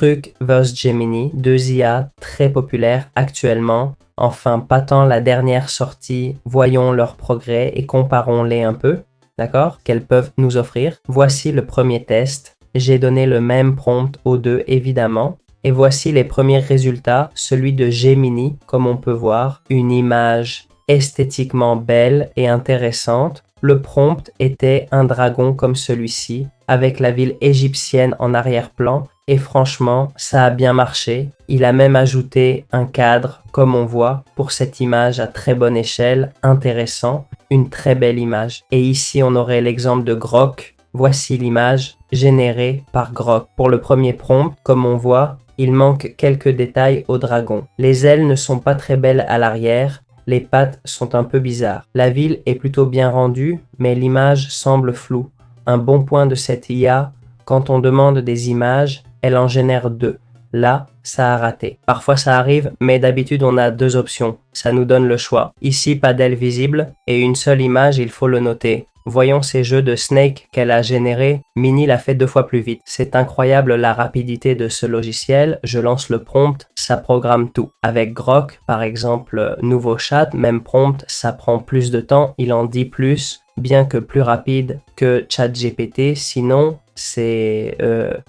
Truc vs Gemini, deux IA très populaires actuellement. Enfin, pas tant la dernière sortie, voyons leurs progrès et comparons-les un peu, d'accord, qu'elles peuvent nous offrir. Voici le premier test. J'ai donné le même prompt aux deux, évidemment. Et voici les premiers résultats, celui de Gemini, comme on peut voir, une image esthétiquement belle et intéressante. Le prompt était un dragon comme celui-ci, avec la ville égyptienne en arrière-plan, et franchement, ça a bien marché. Il a même ajouté un cadre, comme on voit, pour cette image à très bonne échelle, intéressant, une très belle image. Et ici, on aurait l'exemple de Grok. Voici l'image générée par Grok. Pour le premier prompt, comme on voit, il manque quelques détails au dragon. Les ailes ne sont pas très belles à l'arrière, les pattes sont un peu bizarres. La ville est plutôt bien rendue, mais l'image semble floue. Un bon point de cette IA, quand on demande des images, elle en génère deux. Là, ça a raté. Parfois ça arrive, mais d'habitude on a deux options. Ça nous donne le choix. Ici, pas d'aile visible, et une seule image, il faut le noter. Voyons ces jeux de Snake qu'elle a générés. Mini l'a fait 2 fois plus vite. C'est incroyable la rapidité de ce logiciel. Je lance le prompt, ça programme tout. Avec Grok, par exemple, nouveau chat, même prompt, ça prend plus de temps, il en dit plus, bien que plus rapide que ChatGPT. Sinon, c'est...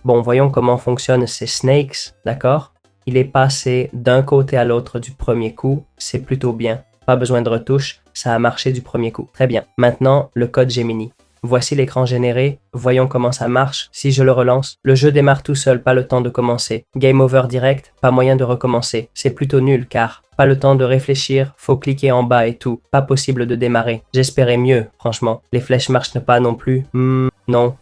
Bon, voyons comment fonctionnent ces Snakes, d'accord? Il est passé d'un côté à l'autre du premier coup, c'est plutôt bien. Pas besoin de retouche, ça a marché du premier coup. Très bien. Maintenant, le code Gemini. Voici l'écran généré, voyons comment ça marche. Si je le relance, le jeu démarre tout seul, pas le temps de commencer. Game over direct, pas moyen de recommencer. C'est plutôt nul car pas le temps de réfléchir, faut cliquer en bas et tout. Pas possible de démarrer. J'espérais mieux, franchement. Les flèches marchent pas non plus. Non.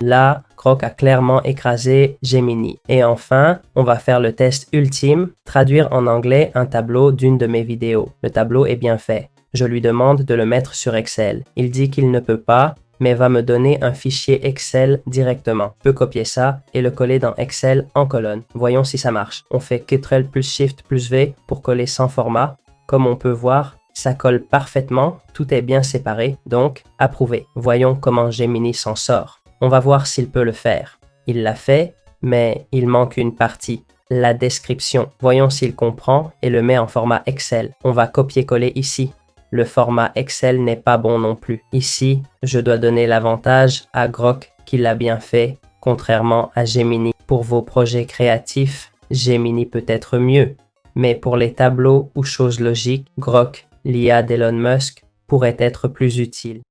Là, Grok a clairement écrasé Gemini. Et enfin, on va faire le test ultime, traduire en anglais un tableau d'une de mes vidéos. Le tableau est bien fait. Je lui demande de le mettre sur Excel. Il dit qu'il ne peut pas, mais va me donner un fichier Excel directement. Je peux copier ça et le coller dans Excel en colonne. Voyons si ça marche. On fait Ctrl plus Shift plus V pour coller sans format. Comme on peut voir, ça colle parfaitement, tout est bien séparé, donc approuvé. Voyons comment Gemini s'en sort. On va voir s'il peut le faire. Il l'a fait, mais il manque une partie, la description. Voyons s'il comprend et le met en format Excel. On va copier-coller ici. Le format Excel n'est pas bon non plus. Ici, je dois donner l'avantage à Grok qui l'a bien fait, contrairement à Gemini. Pour vos projets créatifs, Gemini peut être mieux. Mais pour les tableaux ou choses logiques, Grok, l'IA d'Elon Musk, pourrait être plus utile.